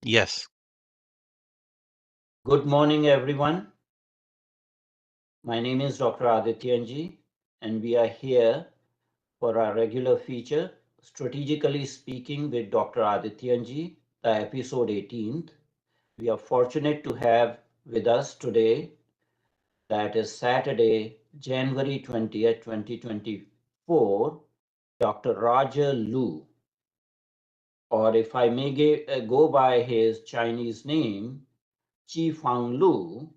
Yes. Good morning, everyone. My name is Dr. Adityanjee, and we are here for our regular feature, Strategically Speaking with Dr. Adityanjee, the episode 18th. We are fortunate to have with us today, that is Saturday, January 20th, 2024, Dr. Roger Liu, or if I may go by his Chinese name, Qifang Liu.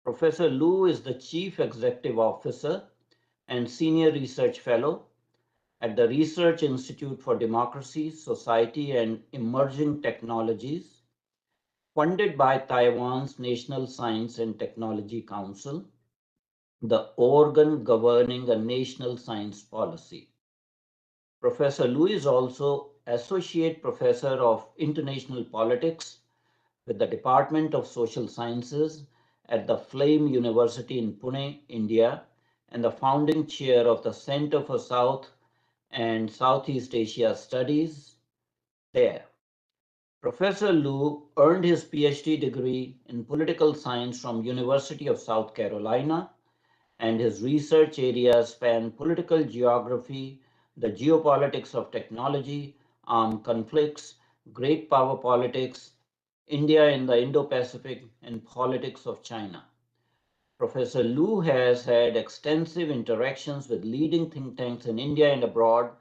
Professor Liu is the Chief Executive Officer and Senior Research Fellow at the Research Institute for Democracy, Society and Emerging Technologies, funded by Taiwan's National Science and Technology Council, the organ governing a national science policy. Professor Liu is also Associate Professor of International Politics with the Department of Social Sciences at the Flame University in Pune, India, and the founding chair of the Center for South and Southeast Asia Studies there. Professor Liu earned his PhD degree in political science from University of South Carolina, and his research areas span political geography, the geopolitics of technology, armed conflicts, great power politics, India in the Indo-Pacific, and politics of China. Professor Liu has had extensive interactions with leading think tanks in India and abroad,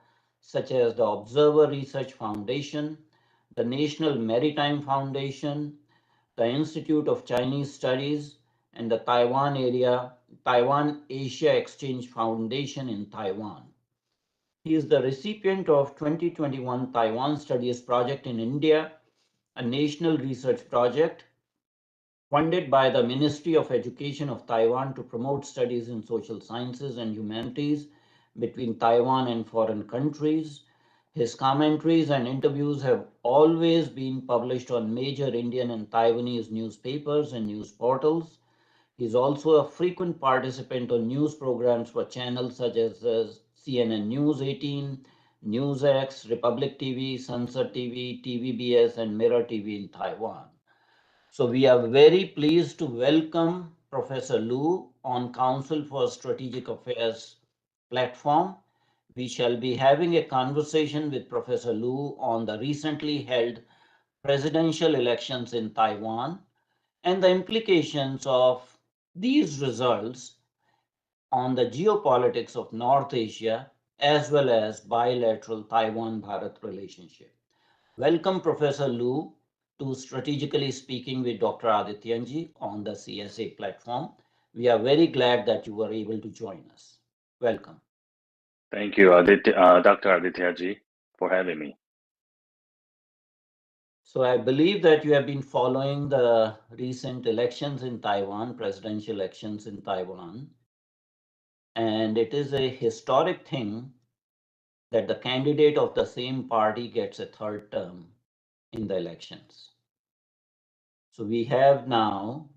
such as the Observer Research Foundation, the National Maritime Foundation, the Institute of Chinese Studies, and the Taiwan Asia Exchange Foundation in Taiwan. He is the recipient of 2021 Taiwan Studies Project in India, a national research project funded by the Ministry of Education of Taiwan to promote studies in social sciences and humanities between Taiwan and foreign countries. His commentaries and interviews have always been published on major Indian and Taiwanese newspapers and news portals. He is also a frequent participant on news programs for channels such as CNN News 18, NewsX, Republic TV, Sunset TV, TVBS, and Mirror TV in Taiwan. So we are very pleased to welcome Professor Liu on Council for Strategic Affairs platform. We shall be having a conversation with Professor Liu on the recently held presidential elections in Taiwan and the implications of these results on the geopolitics of North Asia as well as bilateral Taiwan-Bharat relationship. Welcome, Professor Liu, to Strategically Speaking with Dr. Adityanjee on the CSA platform. We are very glad that you were able to join us. Welcome. Thank you, Dr. Adityanjee, for having me. So I believe that you have been following the recent elections in Taiwan, presidential elections in Taiwan. And it is a historic thing that the candidate of the same party gets a third term in the elections. So we have now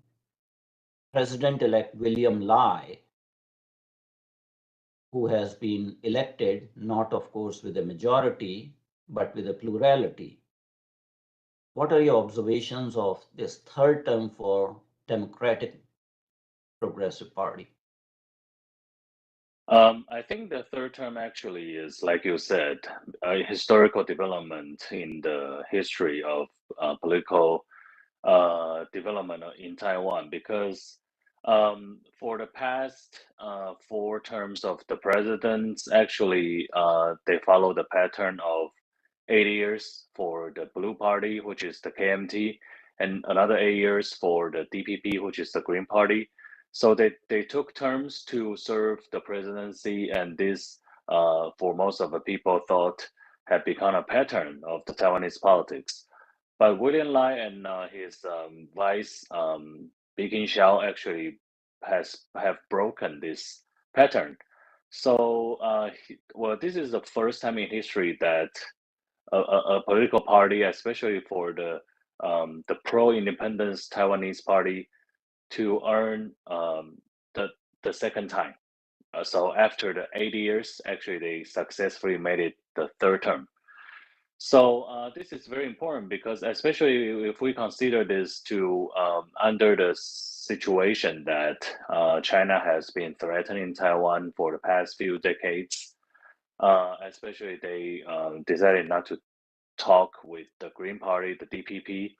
President-elect William Lai, who has been elected, not of course with a majority, but with a plurality. What are your observations of this third term for Democratic Progressive Party? I think the third term actually is, like you said, a historical development in the history of political development in Taiwan because for the past 4 terms of the presidents, actually, they follow the pattern of 8 years for the Blue Party, which is the KMT, and another 8 years for the DPP, which is the Green Party. So they took terms to serve the presidency, and this, for most of the people, thought had become a pattern of the Taiwanese politics. But William Lai and his vice Bikin Xiao actually have broken this pattern. So, well, this is the first time in history that a political party, especially for the pro-independence Taiwanese party, to earn the second time. So after the 8 years, actually they successfully made it the third term. So this is very important because especially if we consider this to under the situation that China has been threatening Taiwan for the past few decades, especially they decided not to talk with the Green Party, the DPP,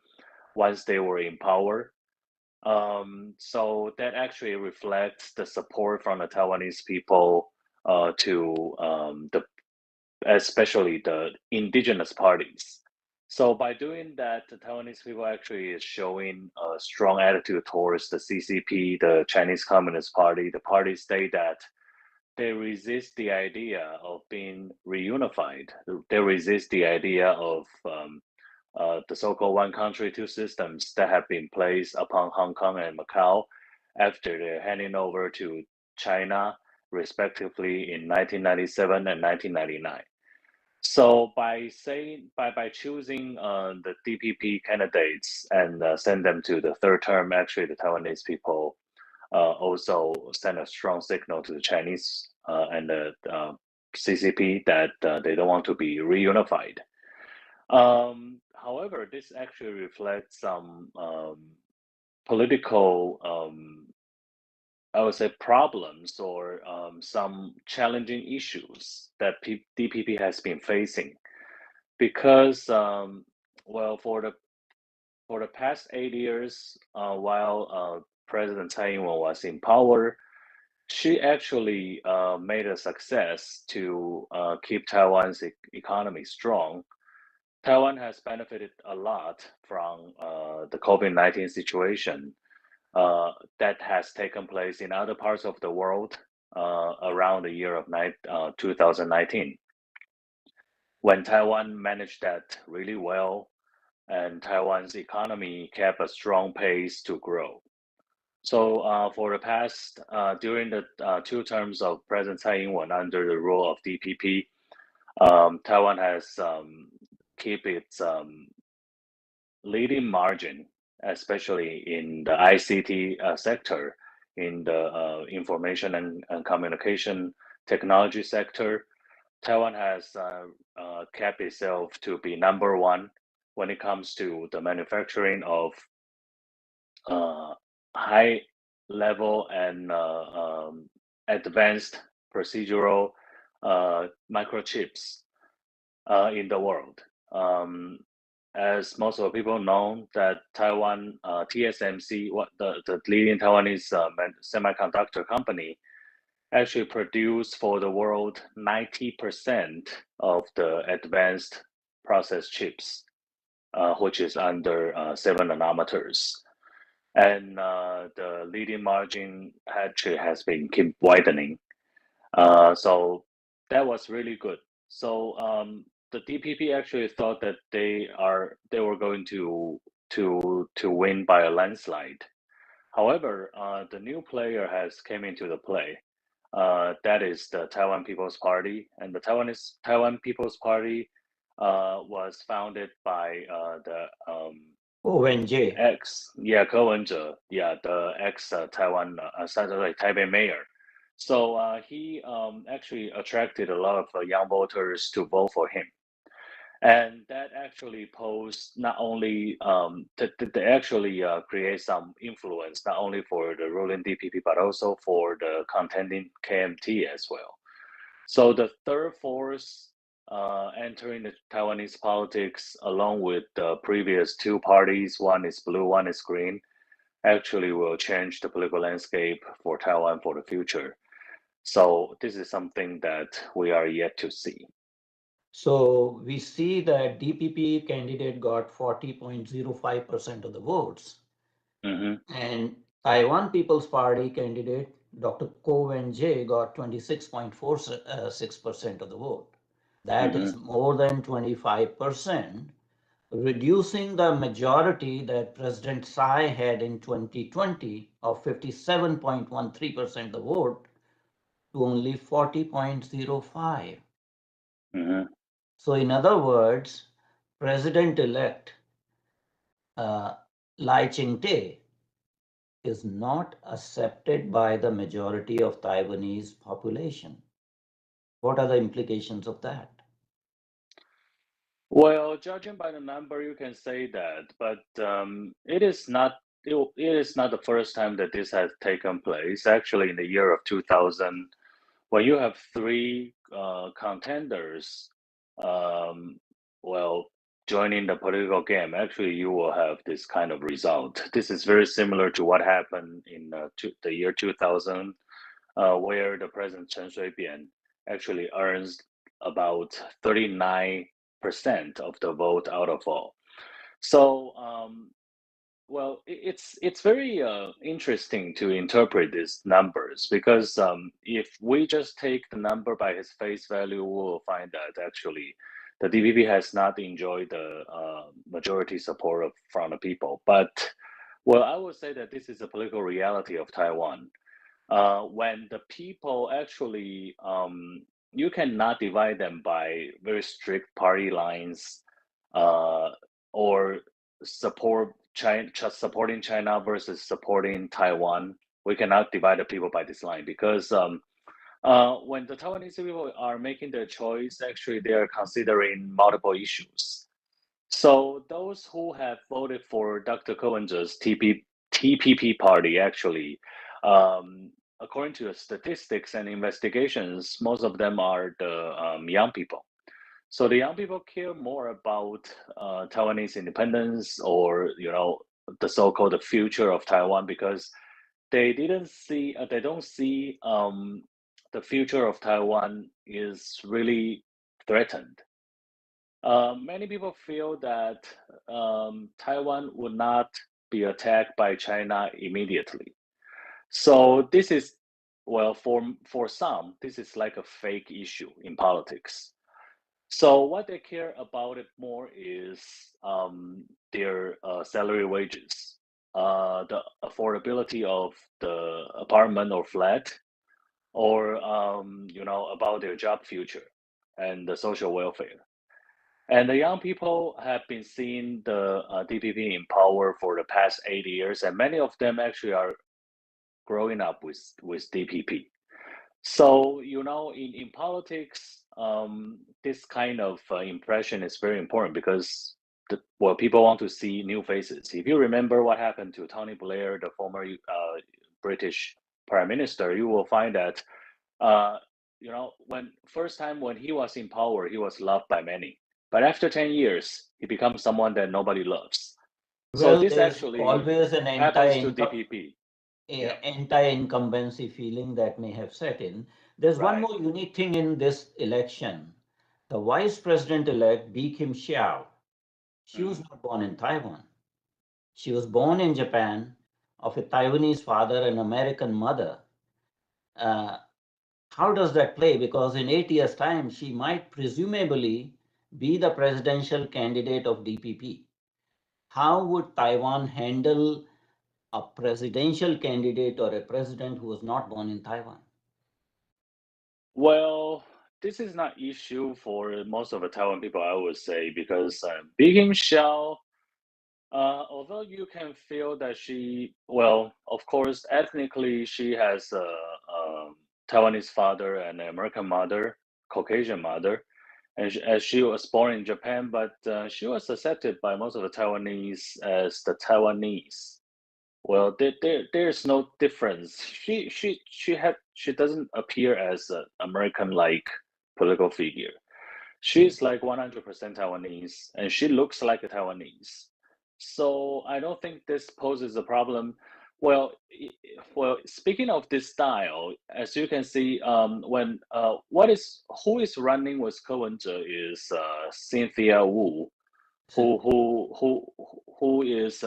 once they were in power. So that actually reflects the support from the Taiwanese people to the especially the indigenous parties. So by doing that, the Taiwanese people actually is showing a strong attitude towards the CCP, the Chinese Communist Party. The party state that they resist the idea of being reunified. They resist the idea of the so-called one country, two systems that have been placed upon Hong Kong and Macau after they're handing over to China, respectively, in 1997 and 1999. So by choosing the DPP candidates and send them to the third term, actually the Taiwanese people also send a strong signal to the Chinese and the CCP that they don't want to be reunified. However, this actually reflects some political, I would say, problems or some challenging issues that DPP has been facing because, well, for the past 8 years, while President Taiwan was in power, she actually made a success to keep Taiwan's economy strong. Taiwan has benefited a lot from the COVID-19 situation that has taken place in other parts of the world around the year of 2019, when Taiwan managed that really well and Taiwan's economy kept a strong pace to grow. So for the past, during the two terms of President Tsai Ing-wen under the rule of DPP, Taiwan has keep its leading margin, especially in the ICT sector, in the information and communication technology sector. Taiwan has kept itself to be number one when it comes to the manufacturing of uh, high level and advanced procedural microchips in the world. As most of the people know, that Taiwan TSMC, what the leading Taiwanese semiconductor company, actually produce for the world 90% of the advanced process chips, which is under 7 nanometers. And the leading margin actually has been keep widening. So that was really good. So the DPP actually thought that they were going to win by a landslide. However, the new player has came into the play. That is the Taiwan People's Party, and the Taiwan People's Party was founded by the ONJ. Ke Wen-je, the ex Taiwan sorry, Taipei mayor. So he actually attracted a lot of young voters to vote for him. And that actually posed not only they actually create some influence not only for the ruling DPP but also for the contending KMT as well. So the third force entering the Taiwanese politics, along with the previous two parties, one is blue, one is green, actually will change the political landscape for Taiwan for the future. So this is something that we are yet to see. So we see that DPP candidate got 40.05% of the votes, and Taiwan People's Party candidate Dr. Ko Wen-je got 26.46% of the vote. That is more than 25%, reducing the majority that President Tsai had in 2020 of 57.13% of the vote to only 40.05. So in other words, President-elect Lai Ching-te is not accepted by the majority of Taiwanese population. What are the implications of that? Well, judging by the number, you can say that, but it is not the first time that this has taken place. Actually, in the year of 2000, when you have three contenders, um, well, joining the political game, actually, you will have this kind of result. This is very similar to what happened in the year 2000, where the President Chen Shui-bian actually earns about 39% of the vote out of all. So, well, it's very interesting to interpret these numbers because if we just take the number by its face value, we'll find that actually the DPP has not enjoyed the majority support from the people. But well, I would say that this is a political reality of Taiwan. When the people actually, you cannot divide them by very strict party lines, uh, or support China, supporting China versus supporting Taiwan. We cannot divide the people by this line because when the Taiwanese people are making their choice, actually they are considering multiple issues. So those who have voted for Dr. Cohen's TPP party, actually, according to the statistics and investigations, most of them are the young people. So the young people care more about Taiwanese independence, or the so-called the future of Taiwan, because they don't see the future of Taiwan is really threatened. Many people feel that Taiwan would not be attacked by China immediately. So this is, well, for some, this is like a fake issue in politics. So what they care about it more is their salary wages, the affordability of the apartment or flat, or about their job future and the social welfare. And the young people have been seeing the DPP in power for the past 8 years, and many of them actually are growing up with DPP. So, in politics, this kind of impression is very important because well, people want to see new faces. If you remember what happened to Tony Blair, the former British Prime Minister, you will find that uh, when first time when he was in power, he was loved by many. But after 10 years, he becomes someone that nobody loves. So Well, this there's actually always an happens to DPP. Yeah, anti-incumbency feeling that may have set in. There's one right. more unique thing in this election. The vice president-elect, Bi Kim Xiao, she was Mhm. not born in Taiwan. She was born in Japan of a Taiwanese father and American mother. Uh, how does that play? Because in 8 years' time, she might presumably be the presidential candidate of DPP. How would Taiwan handle a presidential candidate or a president who was not born in Taiwan? Well, this is not issue for most of the Taiwan people, I would say, because Big Him Xiao, although you can feel that she, well, of course, ethnically she has a Taiwanese father and an American mother, Caucasian mother, and as she was born in Japan, but she was accepted by most of the Taiwanese as the Taiwanese. Well, there's no difference. She doesn't appear as an American-like political figure. She's like 100% Taiwanese, and she looks like a Taiwanese. So I don't think this poses a problem. Well, well, speaking of this style, as you can see, when who is running with Ko-wen-je is Cynthia Wu, So, who who is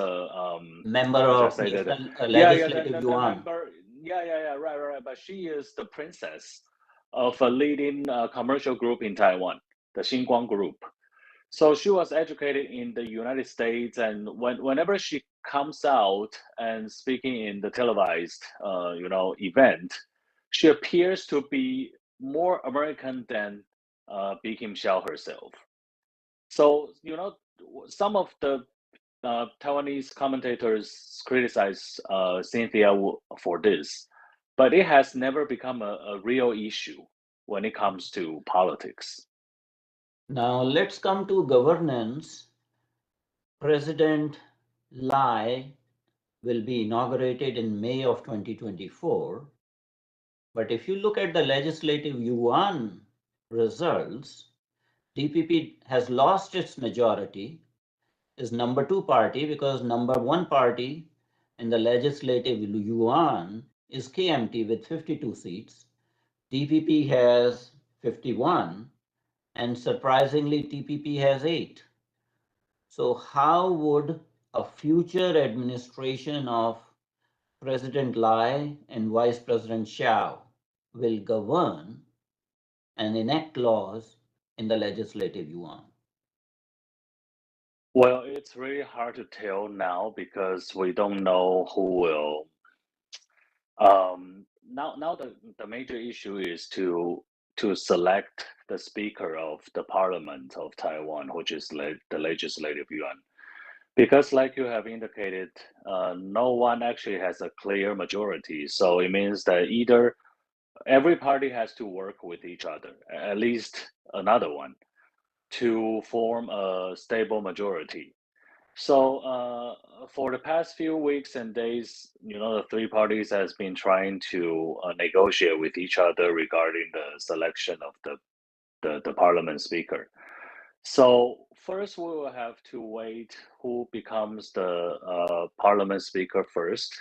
member how should I of say that? National Yeah, yeah, Legislative the Yuan. member. Yeah, yeah, yeah. Right, right, right. But she is the princess of a leading commercial group in Taiwan, the Xinguang Group. So she was educated in the United States, and whenever she comes out and speaking in the televised, event, she appears to be more American than Bi Kim Xiao herself. So, some of the Taiwanese commentators criticize Cynthia Wu for this, but it has never become a real issue when it comes to politics. Now let's come to governance. President Lai will be inaugurated in May of 2024. But if you look at the legislative yuan results, DPP has lost its majority, is number two party because number one party in the legislative yuan is KMT with 52 seats. DPP has 51, and surprisingly, TPP has 8. So, how would a future administration of President Lai and Vice President Xiao will govern and enact laws in the legislative yuan? Well, it's really hard to tell now because we don't know who will. Now the major issue is to select the speaker of the parliament of Taiwan, which is the legislative yuan. Because, like you have indicated, no one actually has a clear majority. So it means that either every party has to work with each other, at least another one, to form a stable majority. So for the past few weeks and days, the three parties has been trying to negotiate with each other regarding the selection of the parliament speaker. So first, we will have to wait who becomes the parliament speaker first.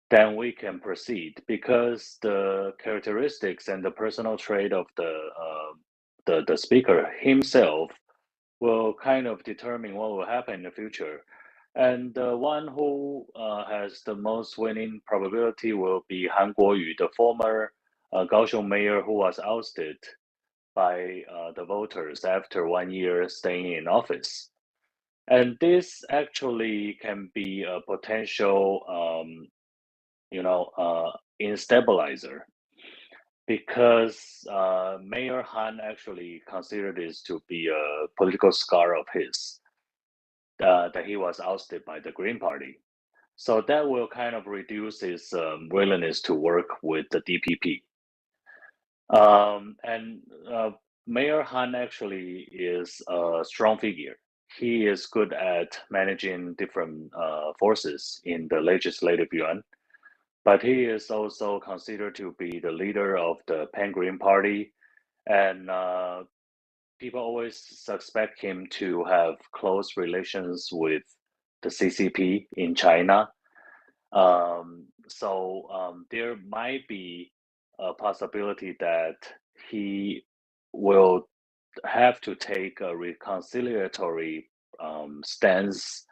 Then we can proceed because the characteristics and the personal trait of the speaker himself will kind of determine what will happen in the future. And the one who has the most winning probability will be Han Kuo-yu, the former Kaohsiung mayor who was ousted by the voters after 1 year staying in office. And this actually can be a potential, instabilizer because Mayor Han actually considered this to be a political scar of his, that he was ousted by the Green Party. So that will kind of reduce his willingness to work with the DPP. And Mayor Han actually is a strong figure. He is good at managing different forces in the legislative yuan, but he is also considered to be the leader of the Pan Green Party, and people always suspect him to have close relations with the CCP in China. So there might be a possibility that he will have to take a reconciliatory stance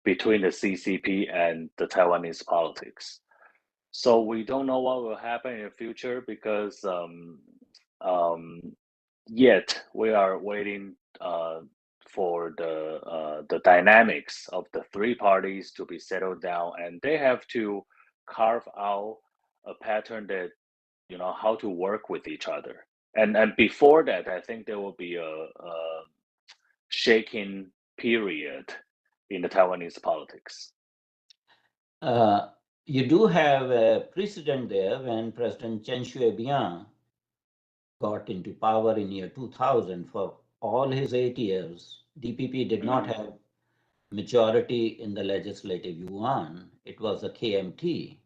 between the CCP and the Taiwanese politics. So we don't know what will happen in the future because um, yet we are waiting for the dynamics of the three parties to be settled down, and they have to carve out a pattern that how to work with each other. And before that, I think there will be a shaking period in the Taiwanese politics. You do have a precedent there when President Chen Shui-bian got into power in year 2000. For all his 8 years, DPP did not have majority in the legislative yuan. It was a KMT.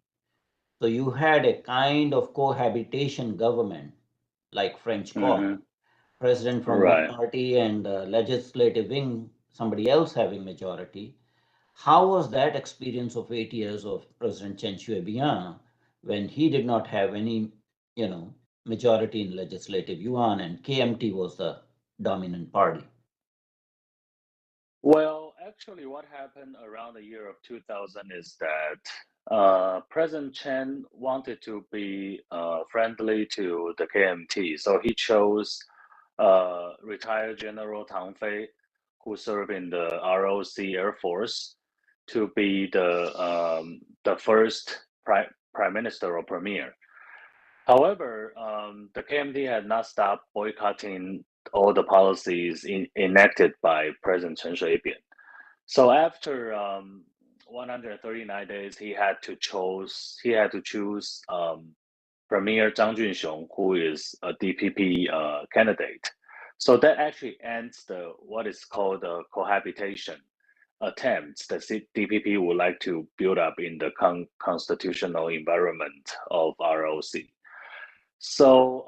So you had a kind of cohabitation government, like French call, president from one Right. party and the legislative wing, somebody else having majority. How was that experience of 8 years of President Chen Shui-bian when he did not have any, majority in legislative yuan and KMT was the dominant party? Well, actually, what happened around the year of 2000 is that President Chen wanted to be friendly to the KMT, so he chose retired General Tang Fei, who served in the ROC Air Force, to be the first prime minister or premier. However, the KMT had not stopped boycotting all the policies enacted by President Chen Shui-bian. So after 139 days, he had to choose Premier Zhang Junxiong, who is a DPP candidate, So that actually ends what is called the cohabitation attempts that DPP would like to build up in the constitutional environment of ROC. So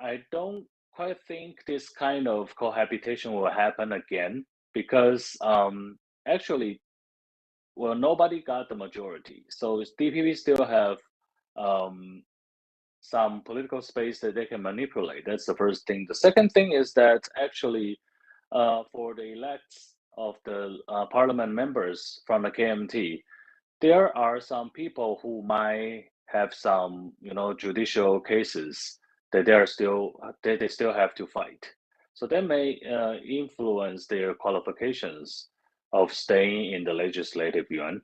I don't quite think this kind of cohabitation will happen again because actually, well, nobody got the majority. So DPP still have um, some political space that they can manipulate. That's the first thing. The second thing is that actually, for the elects of the parliament members from the KMT, there are some people who might have some, judicial cases that they still have to fight. So that may influence their qualifications of staying in the legislative yuan.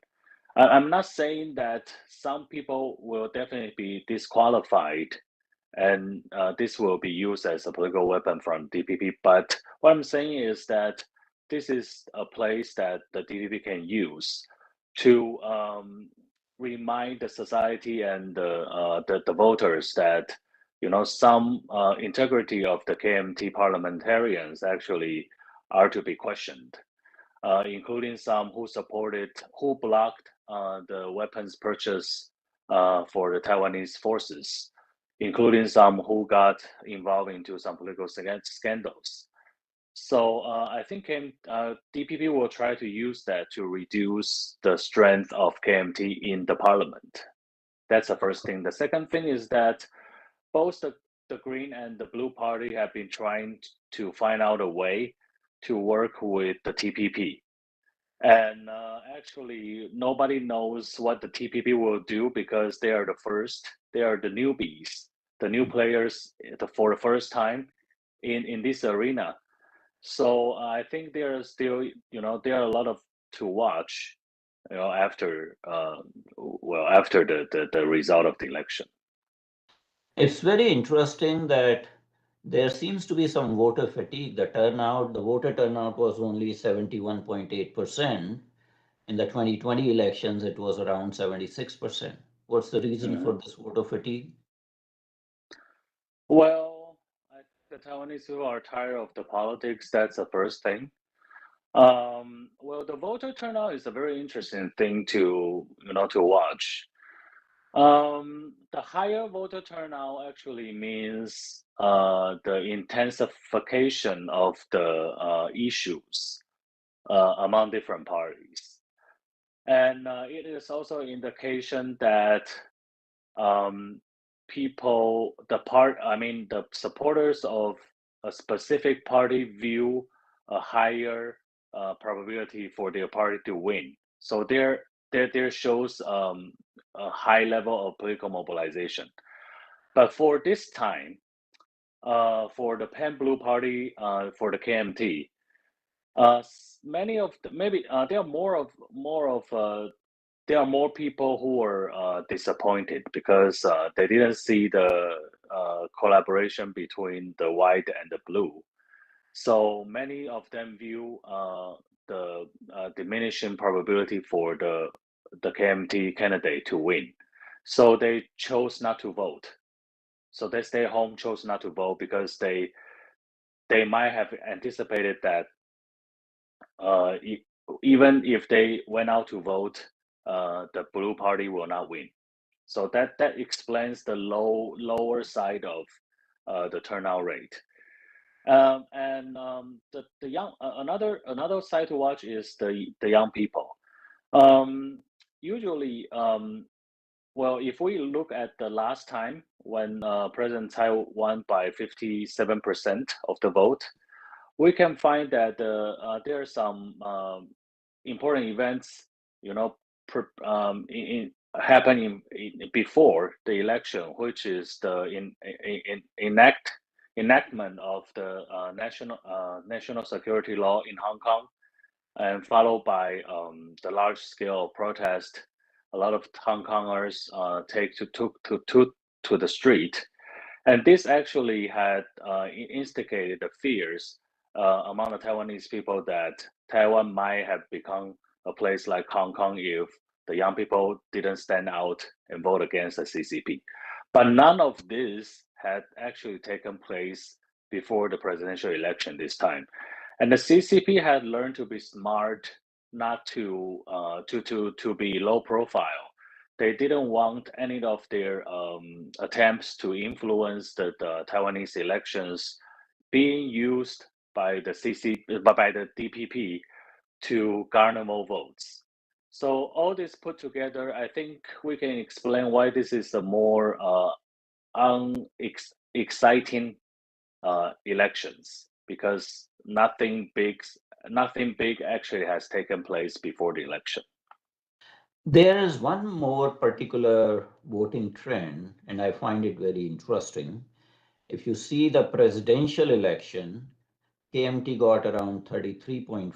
I'm not saying that some people will definitely be disqualified and this will be used as a political weapon from DPP. But what I'm saying is that this is a place that the DPP can use to remind the society and the voters that some integrity of the KMT parliamentarians actually are to be questioned, including some who blocked the weapons purchase for the Taiwanese forces, including some who got involved into some political scandals. So I think DPP will try to use that to reduce the strength of KMT in the parliament. That's the first thing. The second thing is that both the Green and the Blue Party have been trying to find out a way to work with the TPP. And actually, nobody knows what the TPP will do because they are the first. They are the newbies, the new players for the first time in this arena. So I think there are still, there are a lot of to watch, after after the result of the election. It's very interesting that there seems to be some voter fatigue. The voter turnout was only 71.8%. In the 2020 elections, it was around 76%. What's the reason for this voter fatigue? Well, I think the Taiwanese who are tired of the politics, that's the first thing. Well, the voter turnout is a very interesting thing to watch. The higher voter turnout actually means the intensification of the issues among different parties. And it is also an indication that um, the supporters of a specific party view a higher probability for their party to win. So there shows a high level of political mobilization. But for this time, for the Pan Blue Party, for the KMT, many of maybe there are there are more people who are disappointed because they didn't see the collaboration between the white and the blue. So many of them view the diminishing probability for the KMT candidate to win. So they chose not to vote. So they stay home, chose not to vote because they might have anticipated that even if they went out to vote, the blue party will not win. So that explains the lower side of the turnout rate. The young another side to watch is the young people. Usually, well, if we look at the last time when President Tsai won by 57% of the vote, we can find that there are some important events, happening before the election, which is the enactment of the national security law in Hong Kong, and followed by the large scale protest. A lot of Hong Kongers took to the street, and this actually had instigated the fears among the Taiwanese people that Taiwan might have become a place like Hong Kong if the young people didn't stand out and vote against the CCP. But none of this had actually taken place before the presidential election this time. And the CCP had learned to be smart, not to be low profile. They didn't want any of their attempts to influence the Taiwanese elections being used by the DPP to garner more votes. So all this put together, I think we can explain why this is a more exciting elections, because nothing big actually has taken place before the election. There is one more particular voting trend, and I find it very interesting. If you see the presidential election, KMT got around 33.4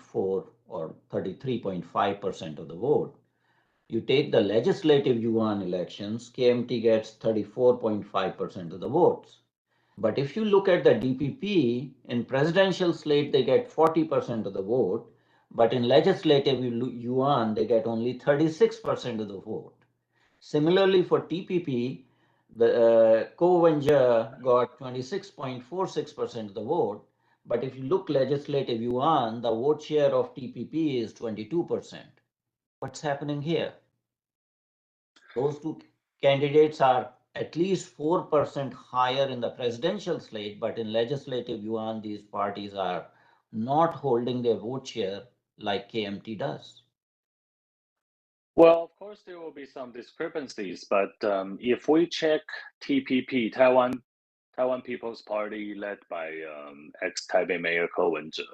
or 33.5% of the vote. You take the legislative yuan elections, KMT gets 34.5% of the votes. But if you look at the DPP, in presidential slate, they get 40% of the vote, but in legislative yuan, they get only 36% of the vote. Similarly, for TPP, the Ko-Wen-je got 26.46% of the vote, but if you look legislative yuan, the vote share of TPP is 22%. What's happening here? Those two candidates are at least 4% higher in the presidential slate, but in legislative yuan, these parties are not holding their vote share like KMT does. Well, of course, there will be some discrepancies, but if we check TPP, Taiwan People's Party, led by ex-Taipei Mayor Ko Wen-je,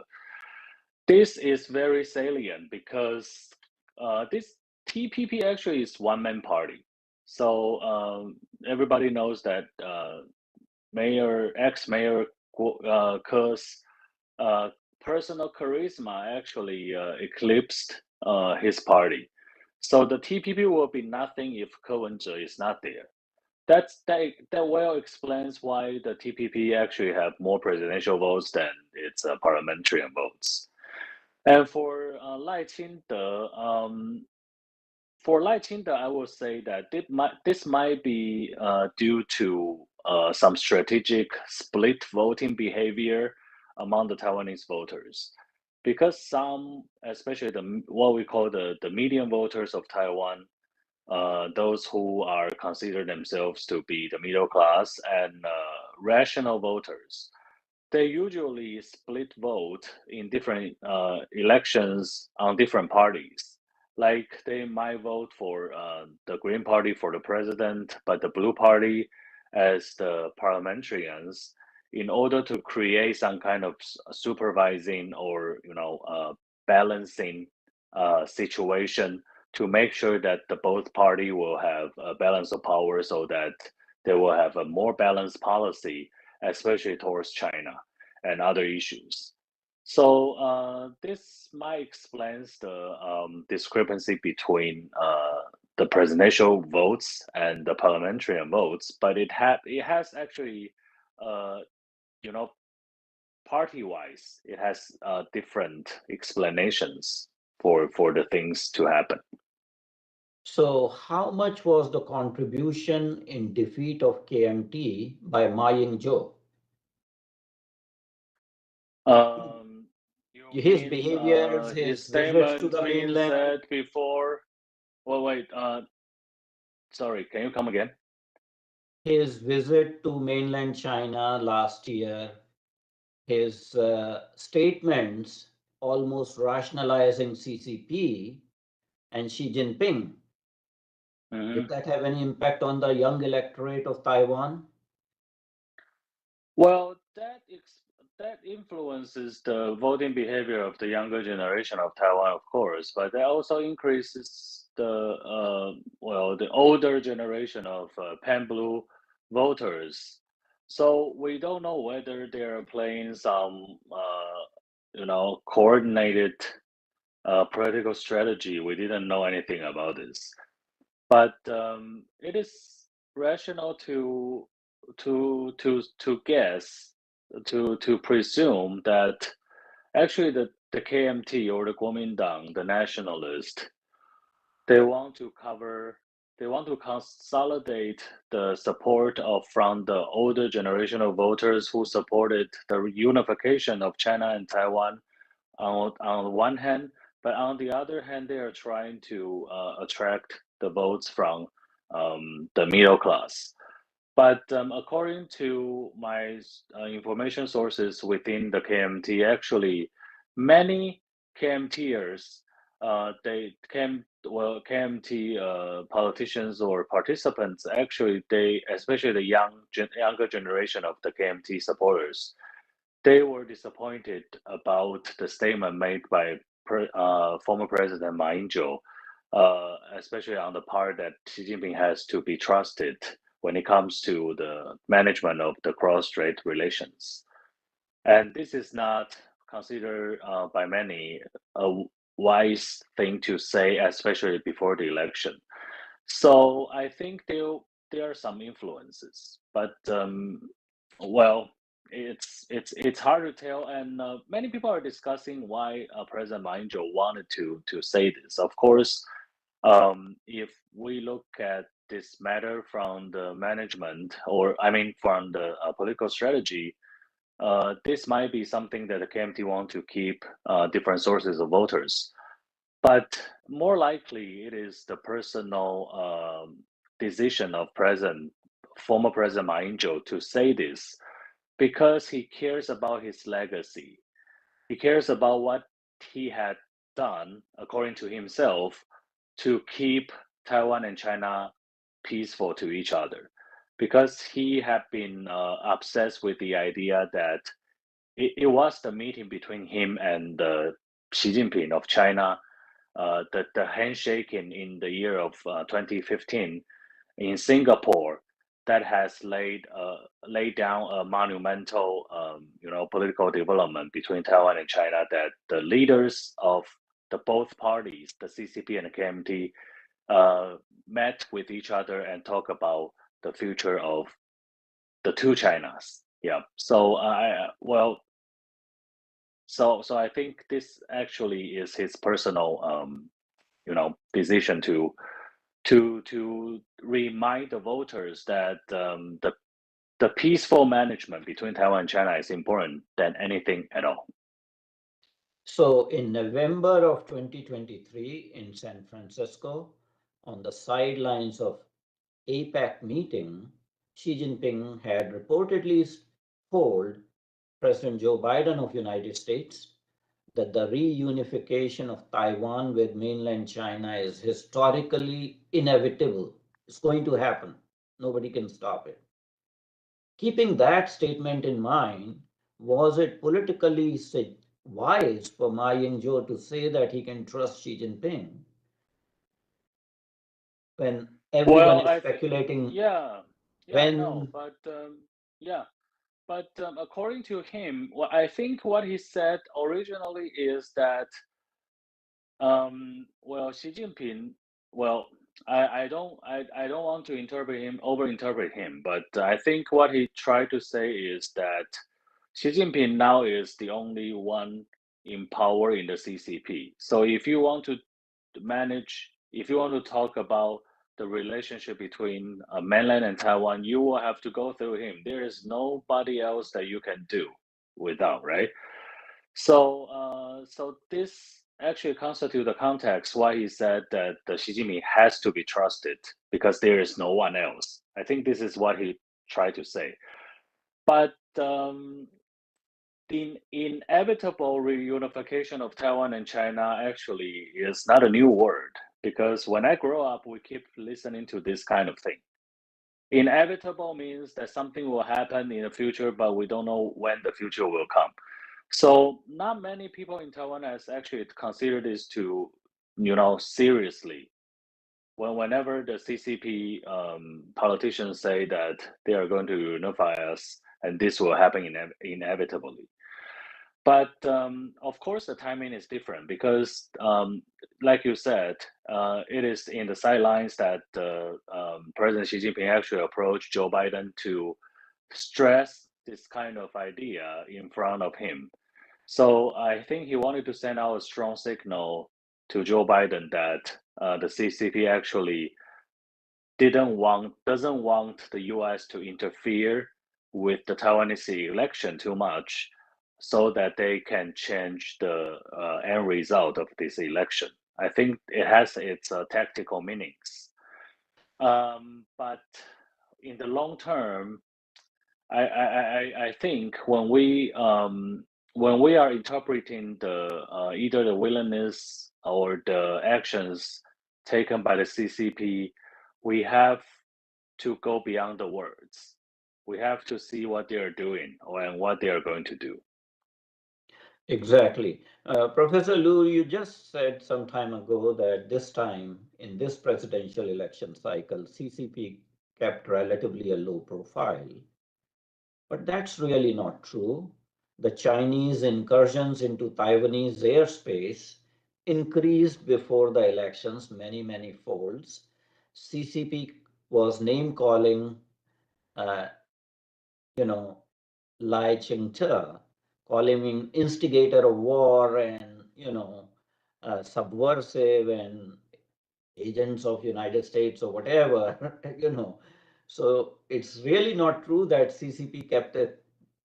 this is very salient because this TPP actually is one-man party. So everybody knows that ex-Mayor Ke's personal charisma actually eclipsed his party. So the TPP will be nothing if Ko Wen-je is not there. That well explains why the TPP actually have more presidential votes than its parliamentary votes. And for Lai Qing-de, I will say that this might be due to some strategic split voting behavior among the Taiwanese voters, because some, especially what we call the median voters of Taiwan, those who are consider themselves to be the middle class and rational voters, they usually split vote in different elections on different parties. Like they might vote for the Green Party for the president, but the Blue Party as the parliamentarians, in order to create some kind of supervising or balancing situation to make sure that the both party will have a balance of power, so that they will have a more balanced policy, especially towards China and other issues. So this might explain the discrepancy between the presidential votes and the parliamentarian votes, but it has actually, you know, party-wise, it has different explanations for the things to happen. So how much was the contribution in defeat of KMT by Ma Ying-jeou? You His mean behaviors, his his visits to statement the being mainland, said before? Well, wait. Sorry, can you come again? his visit to mainland China last year, his statements almost rationalizing CCP and Xi Jinping. Did that have any impact on the young electorate of Taiwan? Well, that influences the voting behavior of the younger generation of Taiwan, of course, but that also increases the older generation of pan blue voters. So we don't know whether they're playing some coordinated political strategy. We didn't know anything about this, but it is rational to guess, to presume that actually the KMT or the Kuomintang, the nationalist, they want to cover they want to consolidate the support from the older generation of voters who supported the unification of China and Taiwan on one hand, but on the other hand, they are trying to attract the votes from the middle class. But according to my information sources within the KMT, actually, many KMTers, they came well, KMT politicians or participants, actually, they, especially the younger generation of the KMT supporters, they were disappointed about the statement made by former President Ma Ying-jeou, especially on the part that Xi Jinping has to be trusted when it comes to the management of the cross-strait relations. And this is not considered by many a wise thing to say, especially before the election. So I think there are some influences, but well, it's hard to tell, and many people are discussing why President Ma Ying-jeou wanted to say this. Of course, if we look at this matter from the management, or I mean from the political strategy, this might be something that the KMT want to keep different sources of voters. But more likely, it is the personal decision of former President Ma Ying-jeou to say this because he cares about his legacy. He cares about what he had done, according to himself, to keep Taiwan and China peaceful to each other. Because he had been obsessed with the idea that it was the meeting between him and Xi Jinping of China, the handshake in the year of 2015 in Singapore that has laid down a monumental political development between Taiwan and China, that the leaders of the both parties, the CCP and the KMT, met with each other and talk about the future of the two Chinas. Yeah. So so I think this actually is his personal decision to remind the voters that the peaceful management between Taiwan and China is important than anything at all. So in November of 2023 in San Francisco, on the sidelines of APEC meeting, Xi Jinping had reportedly told President Joe Biden of United States that the reunification of Taiwan with mainland China is historically inevitable. It's going to happen. Nobody can stop it. Keeping that statement in mind, was it politically wise for Ma Ying-jeou to say that he can trust Xi Jinping when everyone Well, is speculating yeah, I know, when but yeah, but according to him, I think what he said originally is that well, Xi Jinping, well, I don't want to overinterpret him, but I think what he tried to say is that Xi Jinping now is the only one in power in the CCP. So if you want to if you want to talk about the relationship between mainland and Taiwan, you will have to go through him. There is nobody else that you can do without, right? So, so this actually constitute the context why he said that the Xi Jinping has to be trusted because there is no one else. I think this is what he tried to say. But the inevitable reunification of Taiwan and China actually is not a new word because when I grow up, we keep listening to this kind of thing. Inevitable means that something will happen in the future, but we don't know when the future will come. So not many people in Taiwan has actually considered this to, seriously. Whenever the CCP politicians say that they are going to unify us and this will happen inevitably. But of course, the timing is different because, like you said, it is in the sidelines that President Xi Jinping actually approached Joe Biden to stress this kind of idea in front of him. So I think he wanted to send out a strong signal to Joe Biden that the CCP actually doesn't want the U.S. to interfere with the Taiwanese election too much, so that they can change the end result of this election. I think it has its tactical meanings. But in the long term, I think when we are interpreting the either the willingness or the actions taken by the CCP, we have to go beyond the words. We have to see what they are doing and what they are going to do. Exactly. Professor Lu, you just said some time ago that this time in this presidential election cycle, CCP kept relatively a low profile. But that's really not true. The Chinese incursions into Taiwanese airspace increased before the elections many folds. CCP was name calling, uh, you know, Lai Ching-te, calling him instigator of war and, subversive and agents of United States or whatever, So it's really not true that CCP kept a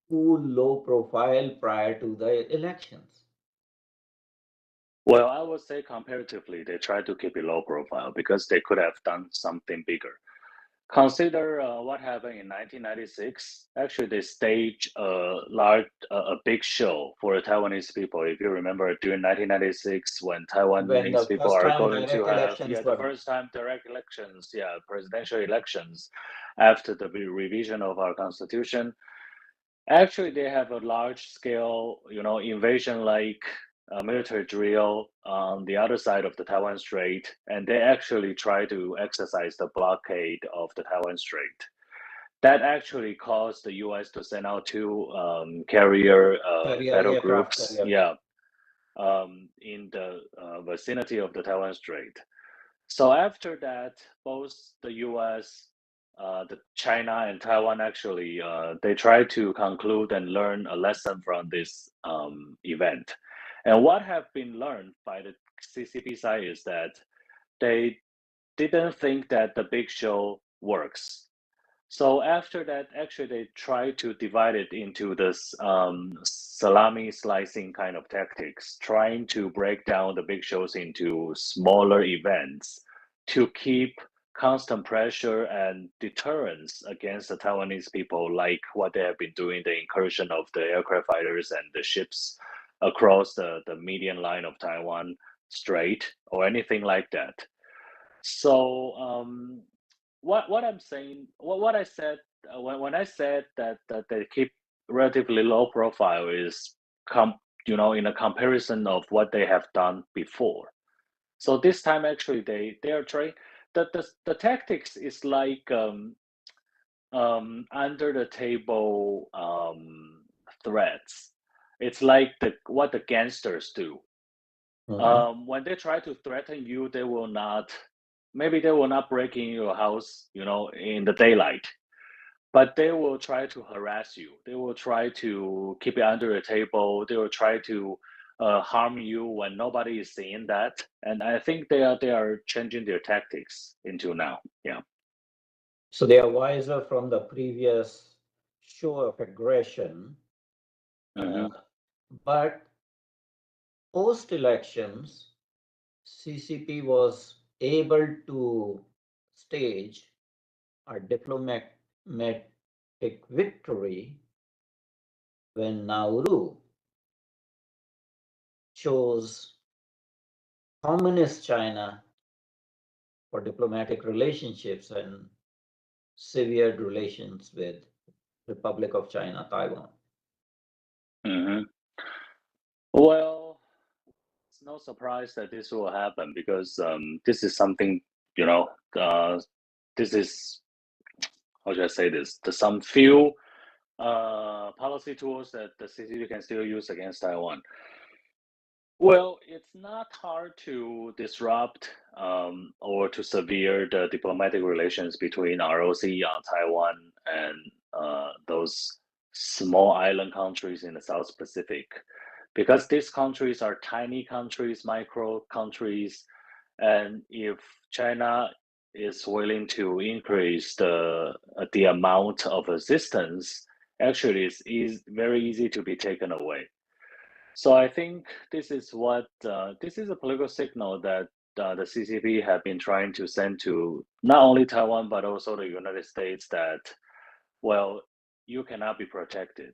cool, low profile prior to the elections. Well, I would say comparatively, they try to keep it low profile because they could have done something bigger. Consider what happened in 1996. Actually, they staged a big show for the Taiwanese people. If you remember, during 1996, when When Taiwanese the people first are time going to direct have, elections the were first time direct elections, presidential elections, after the revision of our constitution. Actually, they have a large scale, invasion like military drill on the other side of the Taiwan Strait, and they actually try to exercise the blockade of the Taiwan Strait. That actually caused the U.S. to send out two carrier carrier battle aircraft groups, carrier. in the vicinity of the Taiwan Strait. So after that, both the U.S., the China, and Taiwan actually they try to conclude and learn a lesson from this event. And what have been learned by the CCP side is that they didn't think that the big show works. So after that, actually, they try to divide it into this salami slicing kind of tactics, trying to break down the big shows into smaller events to keep constant pressure and deterrence against the Taiwanese people, like what they have been doing, the incursion of the aircraft fighters and the ships across the median line of Taiwan Strait or anything like that. So what I'm saying, what I said when I said that they keep relatively low profile is in a comparison of what they have done before. So this time actually they are trying the tactics is like under the table threats. It's like what the gangsters do. Mhm. When they try to threaten you, maybe they will not break in your house, in the daylight, but they will try to harass you. They will try to keep it under the table. They will try to harm you when nobody is seeing that. And I think they are changing their tactics into now. Yeah. So they are wiser from the previous show of aggression, uh, Mm-hmm. but post elections, CCP was able to stage a diplomatic victory when Nauru chose Communist China for diplomatic relationships and severed relations with Republic of China, Taiwan. Mm-hmm. Well, it's no surprise that this will happen because this is something, you know, uh, this is, how should I say this? There's some few policy tools that the CCP can still use against Taiwan. Well, it's not hard to disrupt or to sever the diplomatic relations between ROC, Taiwan, and those small island countries in the South Pacific. Because these countries are tiny countries, micro countries, and if China is willing to increase the amount of assistance, actually is very easy to be taken away. So I think this is this is a political signal that the CCP have been trying to send to not only Taiwan but also the United States that, well, you cannot be protected.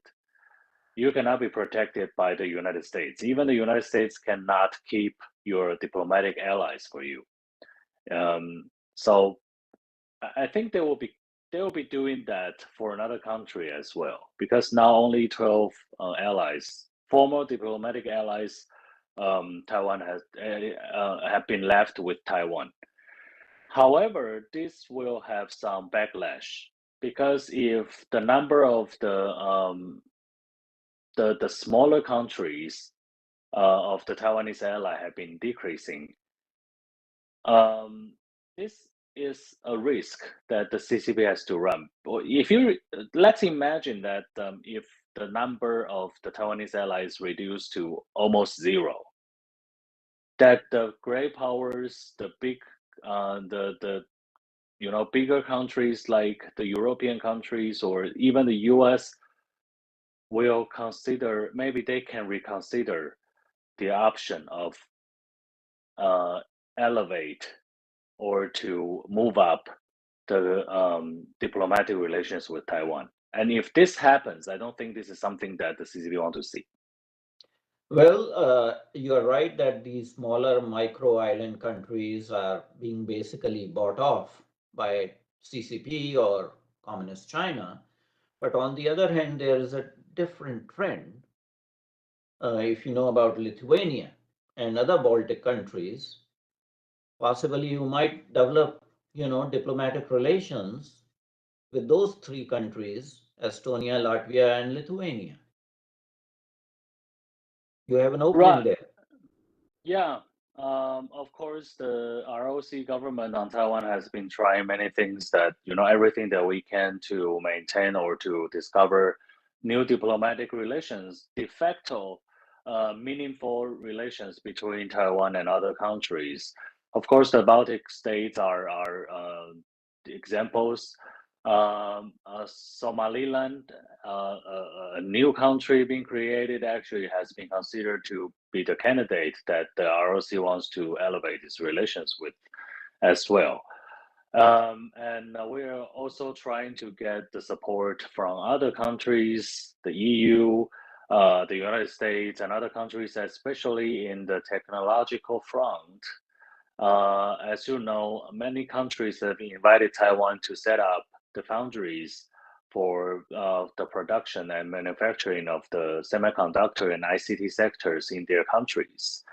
You cannot be protected by the United States. Even the United States cannot keep your diplomatic allies for you. So I think they will be doing that for another country as well, because now only 12 allies, former diplomatic allies, Taiwan has have been left with Taiwan. However, this will have some backlash because if the number of the smaller countries of the Taiwanese ally have been decreasing, this is a risk that the CCP has to run. If you let's imagine that if the number of the Taiwanese allies reduced to almost zero, that the great powers, the big, the bigger countries like the European countries or even the U.S. will consider, maybe they can reconsider the option of elevate or to move up the diplomatic relations with Taiwan. And if this happens, I don't think this is something that the CCP want to see. Well, you're right that these smaller micro island countries are being basically bought off by CCP or Communist China. But on the other hand, there is a different trend. If you know about Lithuania and other Baltic countries, possibly you might develop, diplomatic relations with those three countries, Estonia, Latvia, and Lithuania. You have an opening Right. there. Yeah. Of course, the ROC government on Taiwan has been trying many things that, everything that we can to maintain or to discover new diplomatic relations, de facto, meaningful relations between Taiwan and other countries. Of course, the Baltic states are examples. Somaliland, a new country being created, actually has been considered to be the candidate that the ROC wants to elevate its relations with as well. And we're also trying to get the support from other countries, the EU, the United States, and other countries, especially in the technological front. As you know, many countries have invited Taiwan to set up the foundries for the production and manufacturing of the semiconductor and ICT sectors in their countries.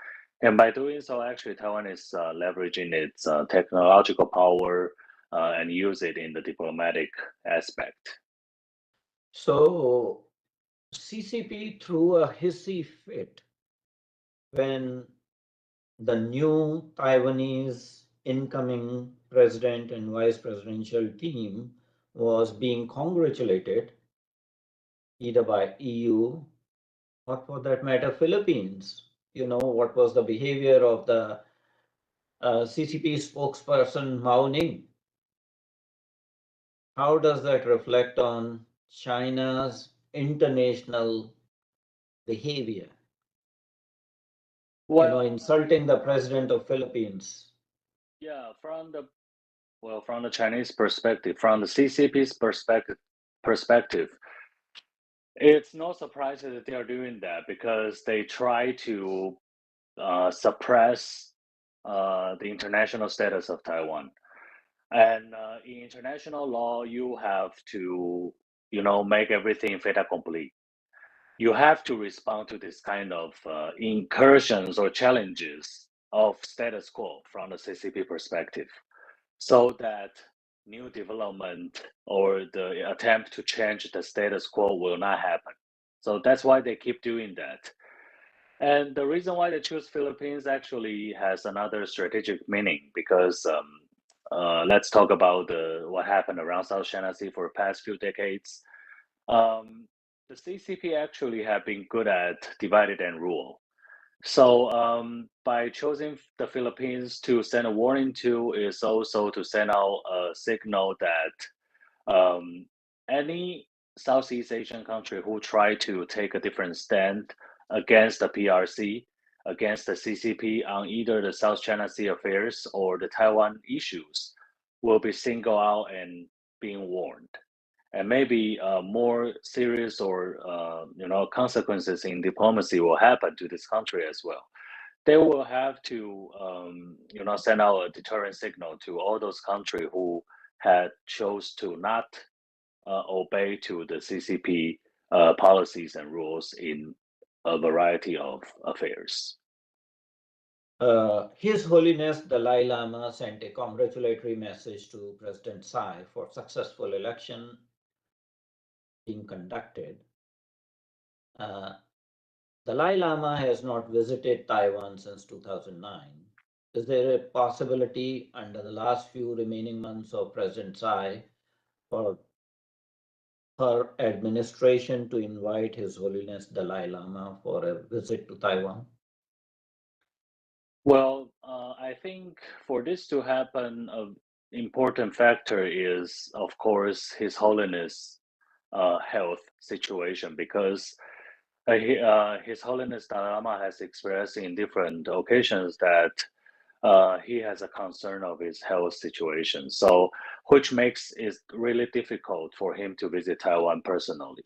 And by doing so, actually, Taiwan is leveraging its technological power and use it in the diplomatic aspect. So CCP threw a hissy fit when the new Taiwanese incoming president and vice presidential team was being congratulated either by EU or for that matter Philippines. You know what was the behavior of the CCP spokesperson Mao Ning? How does that reflect on China's international behavior? Well, Insulting the president of Philippines. yeah, from the Chinese perspective, from the CCP's perspective, it's no surprise that they are doing that because they try to suppress the international status of Taiwan. And in international law, you have to, make everything fait accompli. You have to respond to this kind of incursions or challenges of status quo from the CCP perspective, so that new development or the attempt to change the status quo will not happen. So that's why they keep doing that. And the reason why they choose Philippines actually has another strategic meaning because let's talk about what happened around South China Sea for the past few decades. Um, the CCP actually have been good at divided and rule. So by choosing the Philippines to send a warning to is also to send out a signal that any Southeast Asian country who try to take a different stand against the PRC, against the CCP on either the South China Sea affairs or the Taiwan issues will be singled out and being warned. And maybe more serious or consequences in diplomacy will happen to this country as well. They will have to send out a deterrent signal to all those countries who had chose to not obey to the CCP policies and rules in a variety of affairs. His Holiness Dalai Lama sent a congratulatory message to President Tsai for successful election being conducted. Dalai Lama has not visited Taiwan since 2009. Is there a possibility under the last few remaining months of President Tsai for her administration to invite His Holiness Dalai Lama for a visit to Taiwan? Well, I think for this to happen, an important factor is, of course, His Holiness' health situation, because His Holiness Dalai Lama has expressed in different occasions that he has a concern of his health situation. So, which makes it really difficult for him to visit Taiwan personally.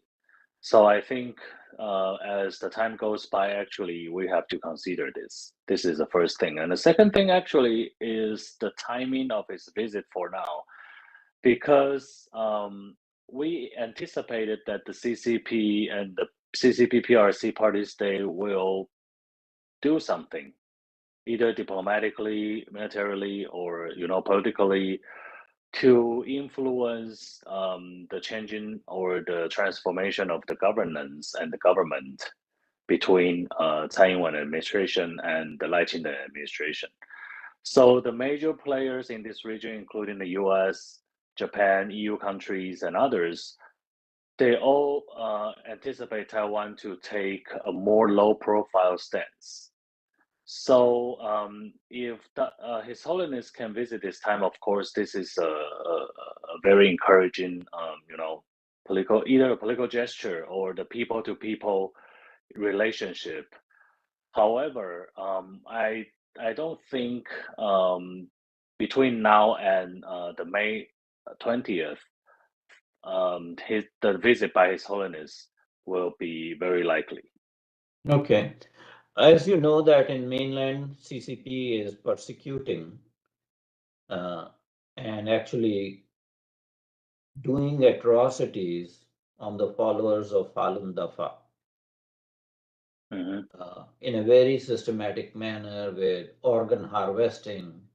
So I think as the time goes by, actually, we have to consider this. This is the first thing. And the second thing, actually, is the timing of his visit for now, because we anticipated that the CCP and the CCP PRC parties, they will do something, either diplomatically, militarily, or politically, to influence the changing or the transformation of the governance and the government between Tsai Ing-wen administration and the Lai Ching-te administration. So the major players in this region, including the U.S., Japan, EU countries, and others, they all anticipate Taiwan to take a more low-profile stance. So, if His Holiness can visit this time, of course, this is a very encouraging, either a political gesture or the people-to-people relationship. However, I don't think between now and the May 20th, the visit by His Holiness will be very likely. Okay. As you know that in mainland, CCP is persecuting and actually doing atrocities on the followers of Falun Dafa in a very systematic manner with organ harvesting,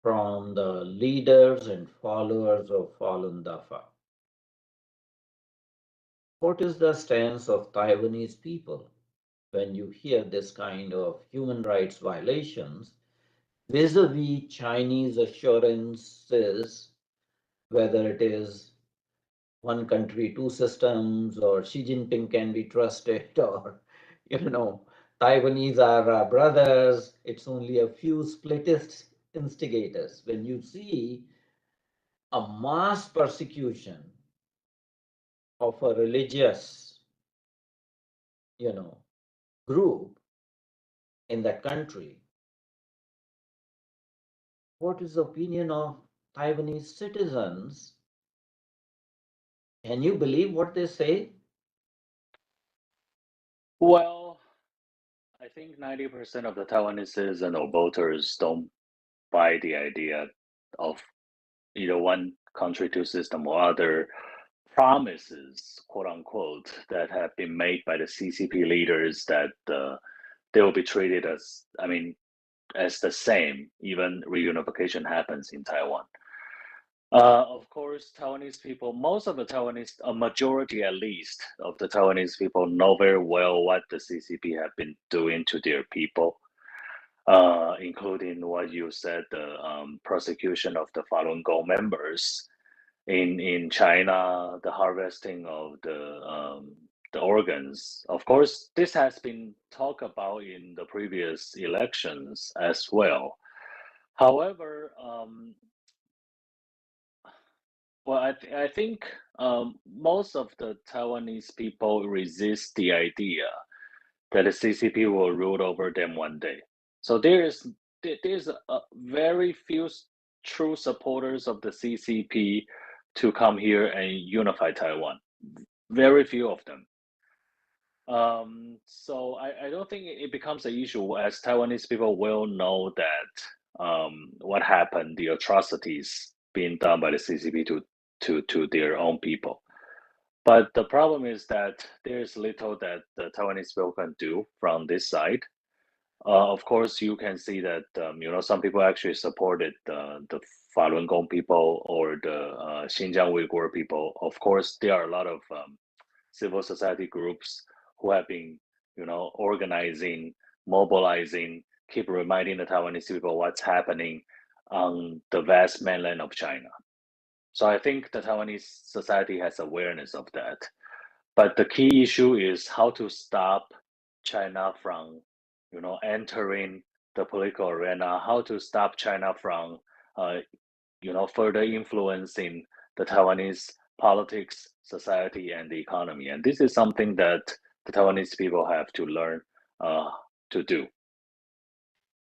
from the leaders and followers of Falun Dafa. What is the stance of Taiwanese people when you hear this kind of human rights violations vis-a-vis Chinese assurances, whether it is one country, two systems, or Xi Jinping can be trusted, or, Taiwanese are our brothers, it's only a few split instigators. When you see a mass persecution of a religious, group in that country, what is the opinion of Taiwanese citizens? Can you believe what they say? Well, I think 90% of the Taiwanese citizens or voters don't buy the idea of either one country, two system, or other promises, quote unquote, that have been made by the CCP leaders that they will be treated as the same, even reunification happens in Taiwan. Of course, Taiwanese people, most of the Taiwanese, a majority at least of the Taiwanese people know very well what the CCP have been doing to their people, including what you said, the prosecution of the Falun Gong members in China, the harvesting of the organs. Of course, this has been talked about in the previous elections as well. However, well, I think most of the Taiwanese people resist the idea that the CCP will rule over them one day. So there's a very few true supporters of the CCP to come here and unify Taiwan. Very few of them. So I don't think it becomes an issue, as Taiwanese people will know that what happened, the atrocities being done by the CCP to their own people. But the problem is that there's little that the Taiwanese people can do from this side. Of course, you can see that some people actually supported the Falun Gong people or the Xinjiang Uyghur people. Of course, there are a lot of civil society groups who have been, organizing, mobilizing, keep reminding the Taiwanese people what's happening on the vast mainland of China. So I think the Taiwanese society has awareness of that. But the key issue is how to stop China from, entering the political arena, how to stop China from, further influencing the Taiwanese politics, society, and the economy. And this is something that the Taiwanese people have to learn to do.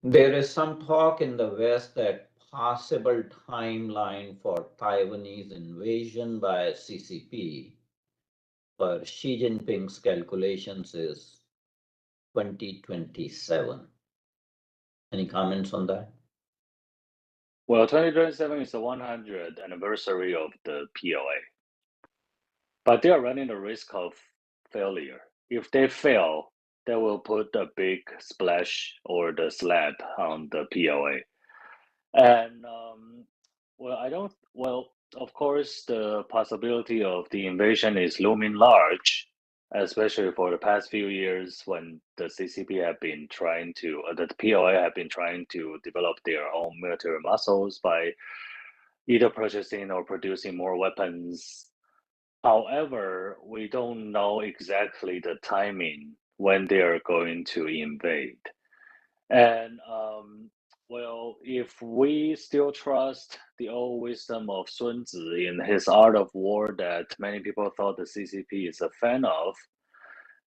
There is some talk in the West that possible timeline for Taiwanese invasion by CCP per Xi Jinping's calculations is 2027. Any comments on that? Well, 2027 is the 100th anniversary of the PLA, but they are running the risk of failure. If they fail, they will put a big splash or the slap on the PLA. And of course, the possibility of the invasion is looming large, especially for the past few years when the CCP have been trying to, the PLA have been trying to develop their own military muscles by either purchasing or producing more weapons. However, we don't know exactly the timing when they are going to invade. And if we still trust the old wisdom of Sun Tzu in his Art of War that many people thought the CCP is a fan of,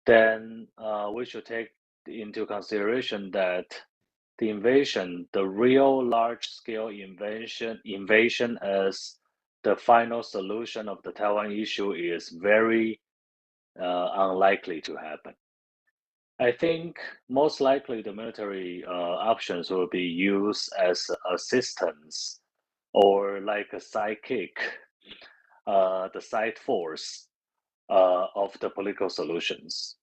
then we should take into consideration that the invasion, the real large-scale invasion as the final solution of the Taiwan issue is very unlikely to happen. I think most likely the military options will be used as assistance or like a sidekick, the side force of the political solutions.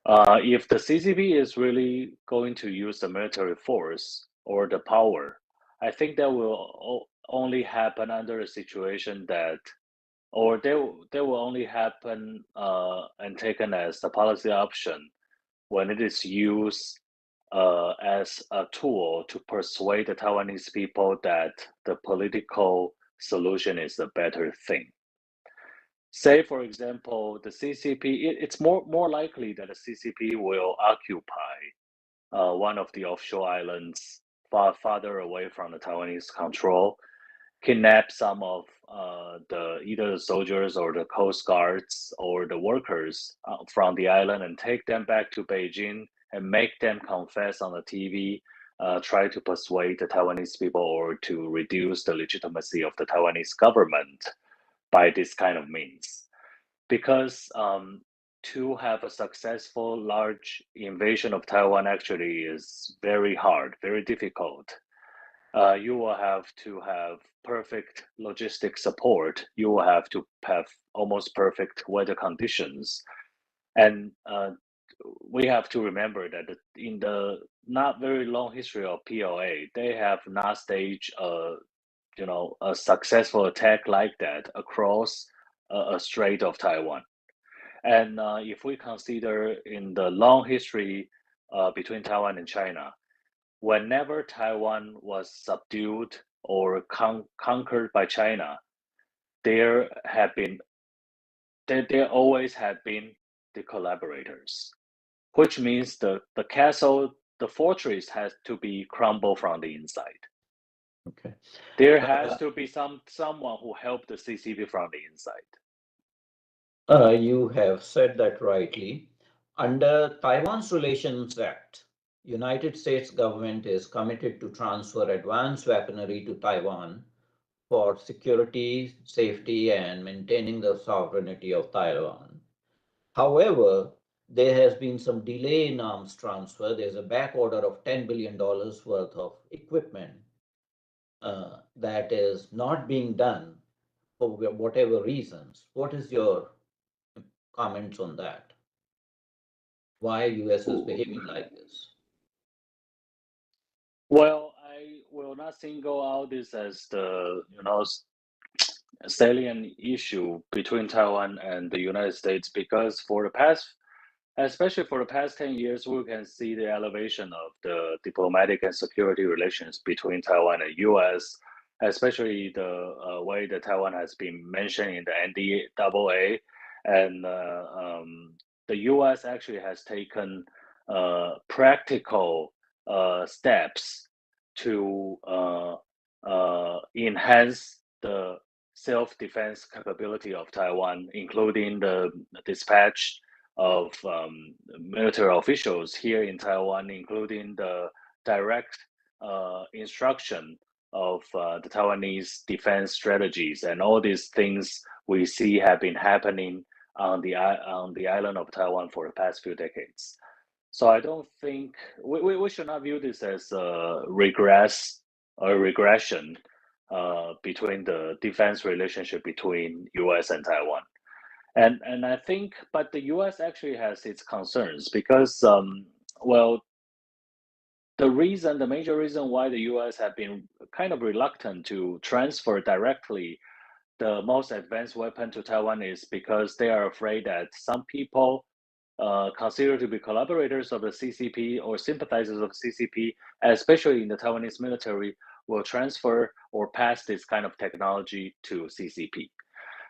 If the CCP is really going to use the military force or the power, I think that will only happen under a situation that, or they will only happen and taken as the policy option when it is used as a tool to persuade the Taiwanese people that the political solution is the better thing. Say, for example, the CCP, it's more likely that the CCP will occupy one of the offshore islands farther away from the Taiwanese control, kidnap some of either the soldiers or the coast guards or the workers from the island and take them back to Beijing and make them confess on the TV, try to persuade the Taiwanese people or to reduce the legitimacy of the Taiwanese government by this kind of means. Because to have a successful large invasion of Taiwan actually is very hard, very difficult. You will have to have perfect logistic support. You will have to have almost perfect weather conditions. And we have to remember that in the not very long history of PLA, they have not staged a successful attack like that across a strait of Taiwan. And if we consider in the long history between Taiwan and China, whenever Taiwan was subdued or conquered by China, there always have been the collaborators, which means the castle, the fortress has to be crumbled from the inside. Okay. There has to be someone who helped the CCP from the inside. You have said that rightly. Under Taiwan's Relations Act, United States government is committed to transfer advanced weaponry to Taiwan for security, safety, and maintaining the sovereignty of Taiwan. However, there has been some delay in arms transfer. There's a back order of $10 billion worth of equipment that is not being done for whatever reasons. What is your comments on that? Why US is behaving like this? Well, I will not single out this as the salient issue between Taiwan and the United States because for the past, especially for the past 10 years, we can see the elevation of the diplomatic and security relations between Taiwan and US, especially the way that Taiwan has been mentioned in the NDAA. And the US actually has taken practical steps to enhance the self-defense capability of Taiwan, including the dispatch of military officials here in Taiwan, including the direct instruction of the Taiwanese defense strategies, and all these things we see have been happening on the island of Taiwan for the past few decades. So I don't think we should not view this as a regression between the defense relationship between US and Taiwan. And I think, but the US actually has its concerns because, well, the major reason why the US have been kind of reluctant to transfer directly the most advanced weapon to Taiwan is because they are afraid that some people considered to be collaborators of the CCP or sympathizers of CCP, especially in the Taiwanese military, will transfer or pass this kind of technology to CCP.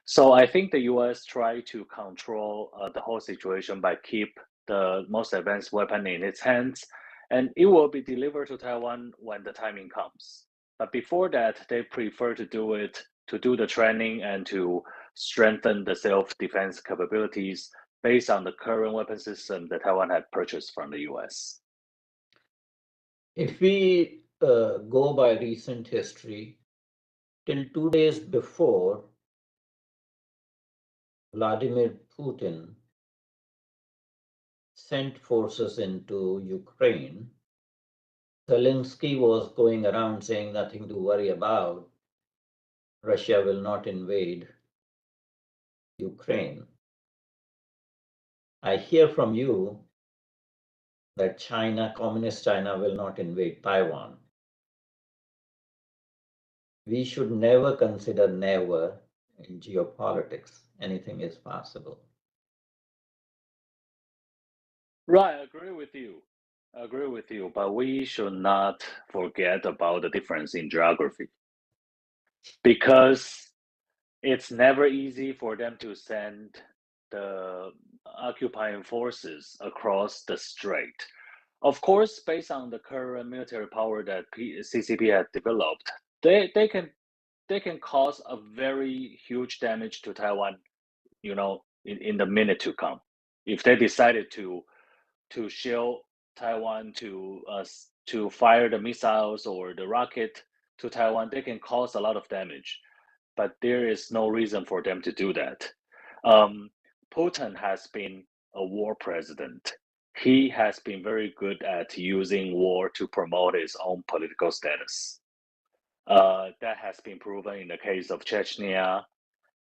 So I think the US try to control the whole situation by keep the most advanced weapon in its hands, and it will be delivered to Taiwan when the timing comes. But before that, they prefer to do it to do the training and to strengthen the self-defense capabilities based on the current weapon system that Taiwan had purchased from the US. If we go by recent history, till 2 days before, Vladimir Putin sent forces into Ukraine. Zelensky was going around saying nothing to worry about. Russia will not invade Ukraine. I hear from you that China, communist China, will not invade Taiwan. We should never consider never in geopolitics. Anything is possible. Right, I agree with you. I agree with you, but we should not forget about the difference in geography because it's never easy for them to send the occupying forces across the strait. Of course, based on the current military power that CCP has developed, they can cause a very huge damage to Taiwan, in the minute to come. If they decided to shield Taiwan to fire the missiles or the rocket to Taiwan, they can cause a lot of damage. But there is no reason for them to do that. Putin has been a war president. He has been very good at using war to promote his own political status. That has been proven in the case of Chechnya.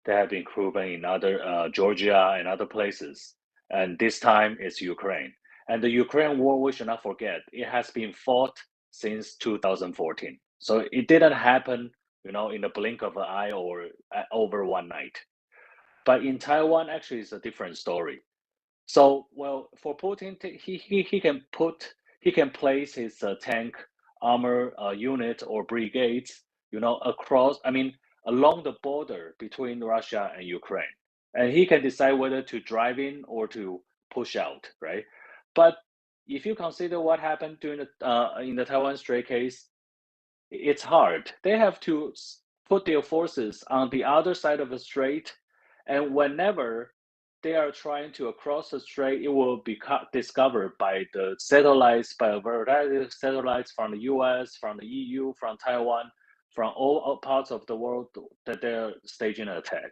That have been proven in other Georgia and other places. And this time it's Ukraine. And the Ukraine war, we should not forget, it has been fought since 2014. So it didn't happen, in the blink of an eye or over one night. But in Taiwan, actually, it's a different story. So, well, for Putin, he can place his tank armor unit or brigades, across. I mean, along the border between Russia and Ukraine, and he can decide whether to drive in or to push out, right? But if you consider what happened during the in the Taiwan Strait case, it's hard. They have to put their forces on the other side of the strait, and whenever they are trying to cross the strait, it will be discovered by the satellites, by a variety of satellites from the US, from the EU, from Taiwan, from all parts of the world that they're staging an attack.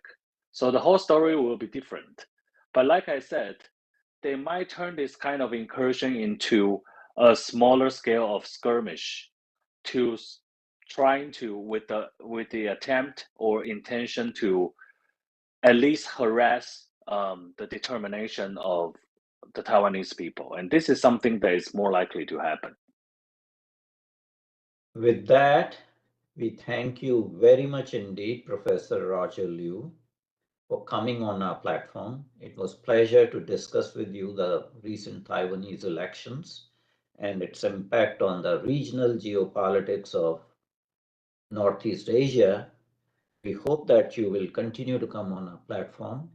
So the whole story will be different. But like I said, they might turn this kind of incursion into a smaller scale of skirmish to trying to with the attempt or intention to at least harass the determination of the Taiwanese people, and this is something that is more likely to happen. With that, we thank you very much indeed, Professor Roger Liu, for coming on our platform. It was a pleasure to discuss with you the recent Taiwanese elections and its impact on the regional geopolitics of Northeast Asia. We hope that you will continue to come on our platform.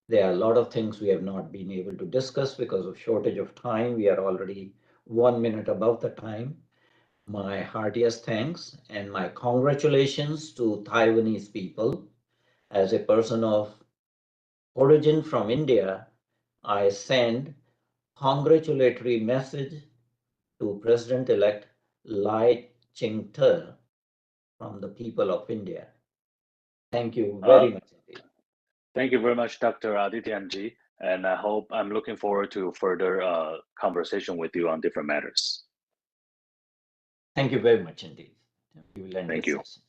There are a lot of things we have not been able to discuss because of shortage of time. We are already 1 minute above the time. My heartiest thanks and my congratulations to Taiwanese people. As a person of origin from India, I send congratulatory message to President-elect Lai Ching-te from the people of India. Thank you very much indeed. Thank you very much, Dr. Adityanjee, and I'm looking forward to further conversation with you on different matters. Thank you very much indeed. We will end Thank this you. session.